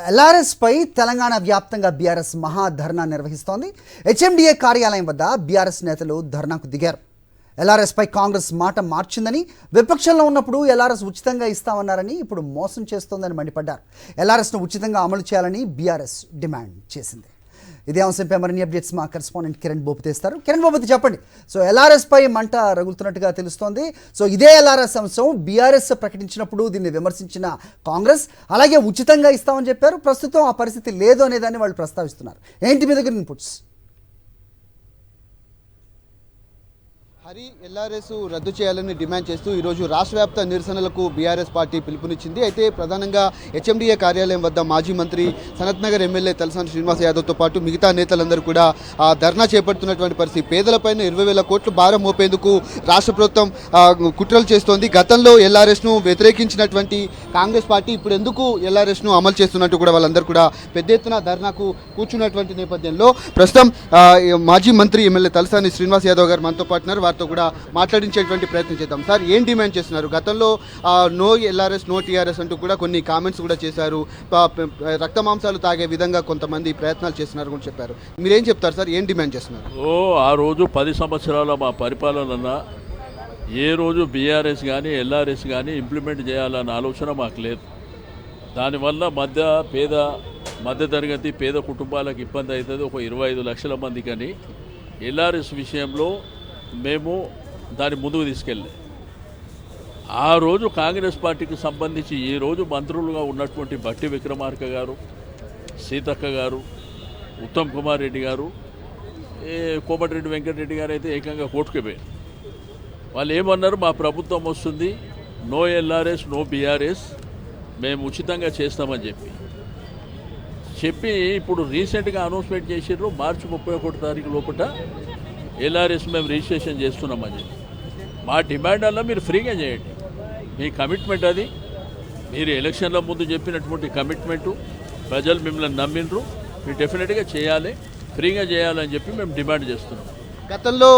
LRS పై తెలంగాణ వ్యాప్తంగా BRS maha dharna నిర్వహిస్తోంది. HMDA కార్యాలయం వద్ద బీఆర్ఎస్ నేతలు ధర్నాకు దిగారు. ఎల్ఆర్ఎస్ పై కాంగ్రెస్ మాట మార్చిందని, విపక్షంలో ఉన్నప్పుడు ఎల్ఆర్ఎస్ ఉచితంగా ఇస్తామన్నారని ఇప్పుడు మోసం చేస్తోందని మండిపడ్డారు. ఎల్ఆర్ఎస్ను ఉచితంగా అమలు చేయాలని బీఆర్ఎస్ డిమాండ్ చేసింది. ఇదే అంశంపై మరిన్ని అప్డేట్స్ మా కరెస్పాండెంట్ కిరణ్ బోపతి ఇస్తారు. కిరణ్ బోపతి, చెప్పండి. సో ఎల్ఆర్ఎస్ పై మంట రగులుతున్నట్టుగా తెలుస్తోంది. సో ఇదే ఎల్ఆర్ఎస్ అంశం బీఆర్ఎస్ ప్రకటించినప్పుడు దీన్ని విమర్శించిన కాంగ్రెస్ అలాగే ఉచితంగా ఇస్తామని చెప్పారు. ప్రస్తుతం ఆ పరిస్థితి లేదు అనేదాన్ని వాళ్ళు ప్రస్తావిస్తున్నారు. ఏంటి మీ దగ్గర ఇన్పుట్స్? హరి, ఎల్ఆర్ఎస్ రద్దు చేయాలని డిమాండ్ చేస్తూ ఈరోజు రాష్ట్ర వ్యాప్త నిరసనలకు బీఆర్ఎస్ పార్టీ పిలుపునిచ్చింది. అయితే ప్రధానంగా హెచ్ఎండిఏ కార్యాలయం వద్ద మాజీ మంత్రి సనత్ నగర్ ఎమ్మెల్యే తలసాని శ్రీనివాస్ యాదవ్తో పాటు మిగతా నేతలందరూ కూడా ధర్నా చేపడుతున్నటువంటి పరిస్థితి. పేదలపైన 20,000 కోట్లు భారం మోపేందుకు రాష్ట్ర ప్రభుత్వం కుట్రలు చేస్తోంది. గతంలో ఎల్ఆర్ఎస్ను వ్యతిరేకించినటువంటి కాంగ్రెస్ పార్టీ ఇప్పుడు ఎందుకు ఎల్ఆర్ఎస్ను అమలు చేస్తున్నట్టు కూడా వాళ్ళందరూ కూడా పెద్ద ఎత్తున ధర్నాకు కూర్చున్నటువంటి నేపథ్యంలో ప్రస్తుతం మాజీ మంత్రి ఎమ్మెల్యే తలసాని శ్రీనివాస్ యాదవ్ గారు మనతో పాటు వారితో కూడా మాట్లాడించేటువంటి ప్రయత్నం చేద్దాం. సార్, ఏం డిమాండ్ చేస్తున్నారు? గతంలో నో ఎల్ఆర్ఎస్ నో టీఆర్ఎస్ అంటూ కూడా కొన్ని కామెంట్స్ కూడా చేశారు. రక్త మాంసాలు తాగే విధంగా కొంతమంది ప్రయత్నాలు చేస్తున్నారు కూడా చెప్పారు. మీరేం చెప్తారు సార్? ఏం డిమాండ్ చేస్తున్నారు? ఆ రోజు 10 సంవత్సరాల మా పరిపాలన ఏ రోజు బీఆర్ఎస్ కానీ ఎల్ఆర్ఎస్ కానీ ఇంప్లిమెంట్ చేయాలన్న ఆలోచన మాకు లేదు. దానివల్ల మధ్యతరగతి పేద కుటుంబాలకు ఇబ్బంది అవుతుంది. ఒక 25 లక్షల మంది కానీ ఎల్ఆర్ఎస్ విషయంలో మేము దాన్ని ముందుకు తీసుకెళ్ళాం. ఆ రోజు కాంగ్రెస్ పార్టీకి సంబంధించి ఈ రోజు మంత్రులుగా ఉన్నటువంటి బట్టి విక్రమార్క గారు, సీతక్క గారు, ఉత్తమ్ కుమార్ రెడ్డి గారు, కోమటిరెడ్డి వెంకటరెడ్డి గారు అయితే ఏకంగా కోర్టుకు పోయారు. వాళ్ళు ఏమన్నారు? మా ప్రభుత్వం వస్తుంది, నో ఎల్ఆర్ఎస్ నో బీఆర్ఎస్, మేము ఉచితంగా చేస్తామని చెప్పి ఇప్పుడు రీసెంట్గా అనౌన్స్మెంట్ చేసిర్రు. మార్చి 31 తారీఖు లోపల ఎల్ఆర్ఎస్ మేము రిజిస్ట్రేషన్ చేస్తున్నామని. మా డిమాండ్ అలా మీరు ఫ్రీగా చేయండి. మీ కమిట్మెంట్ అది. మీరు ఎలక్షన్ల ముందు చెప్పినటువంటి కమిట్మెంటు ప్రజలు మిమ్మల్ని నమ్మిండ్రు. మీరు డెఫినెట్గా చేయాలి, ఫ్రీగా చేయాలని చెప్పి మేము డిమాండ్ చేస్తున్నాం. గతంలో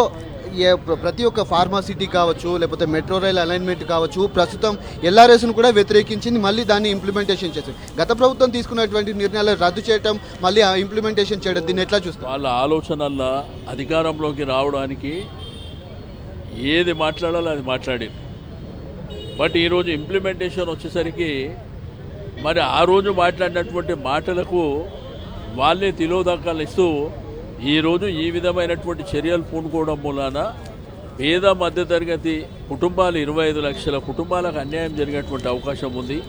ప్రతి ఒక్క ఫార్మాసిటీ కావచ్చు, లేకపోతే మెట్రో రైల్ అలైన్మెంట్ కావచ్చు, ప్రస్తుతం ఎల్ఆర్ఎస్ను కూడా వ్యతిరేకించింది. మళ్ళీ దాన్ని ఇంప్లిమెంటేషన్ చేసింది. గత ప్రభుత్వం తీసుకున్నటువంటి నిర్ణయాలు రద్దు చేయడం, మళ్ళీ ఇంప్లిమెంటేషన్ చేయడం, దీన్ని ఎట్లా చూస్తారు? వాళ్ళ ఆలోచనల్లో అధికారంలోకి రావడానికి ఏది మాట్లాడాలో అది మాట్లాడారు. బట్ ఈరోజు ఇంప్లిమెంటేషన్ వచ్చేసరికి మరి ఆ రోజు మాట్లాడినటువంటి మాటలకు వాళ్ళే తిలోదకాలు ఇస్తూ ఈరోజు ఈ విధమైనటువంటి చర్యలు పూనుకోవడం మూలాన పేద మధ్యతరగతి కుటుంబాలు 25 లక్షల కుటుంబాలకు అన్యాయం జరిగేటువంటి అవకాశం ఉంది.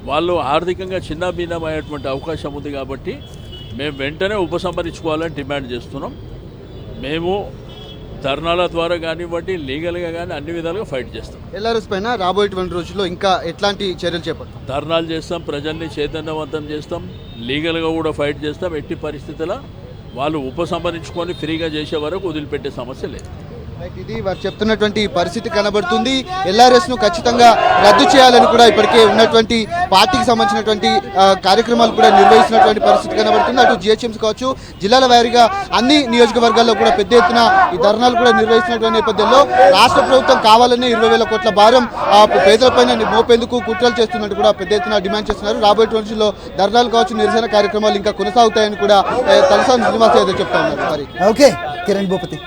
వాళ్ళు ఆర్థికంగా చిన్నభిన్నమైనటువంటి అవకాశం ఉంది. కాబట్టి మేము వెంటనే ఉపసంహరించుకోవాలని డిమాండ్ చేస్తున్నాం. మేము ధర్నాల ద్వారా కానివ్వండి, లీగల్గా కానీ అన్ని విధాలుగా ఫైట్ చేస్తాం. ఎల్ఆర్ఎస్ పైన రాబోయేటువంటి రోజుల్లో ఇంకా ఎట్లాంటి చర్యలు చేపడతాం? ధర్నాలు చేస్తాం, ప్రజల్ని చైతన్యవంతం చేస్తాం, లీగల్గా కూడా ఫైట్ చేస్తాం. ఎట్టి పరిస్థితుల్లో వాళ్ళు ఉపసంహరించుకొని ఫ్రీగా చేసే వరకు వదిలిపెట్టే సమస్య లేదు. ఇది వారు చెప్తున్నటువంటి పరిస్థితి కనబడుతుంది. ఎల్ఆర్ఎస్ను ఖచ్చితంగా రద్దు చేయాలని కూడా ఇప్పటికే ఉన్నటువంటి పార్టీకి సంబంధించినటువంటి కార్యక్రమాలు కూడా నిర్వహిస్తున్నటువంటి పరిస్థితి కనబడుతుంది. అటు జిహెచ్ఎంసీ కావచ్చు, జిల్లాల వారీగా అన్ని నియోజకవర్గాల్లో కూడా పెద్ద ఎత్తున ఈ ధర్నాలు కూడా నిర్వహిస్తున్నటువంటి నేపథ్యంలో రాష్ట్ర ప్రభుత్వం కావాలనే 20,000 కోట్ల భారం పేదలపైన మోపేందుకు కుట్రలు చేస్తున్నట్టు కూడా పెద్ద ఎత్తున డిమాండ్ చేస్తున్నారు. రాబోయే రోజుల్లో ధర్నాలు కావచ్చు, నిరసన కార్యక్రమాలు ఇంకా కొనసాగుతాయని కూడా తలసాని శ్రీనివాస్ యాదవ్ చెప్తా ఉన్నారు. ఓకే, కిరణ్ భూపతి.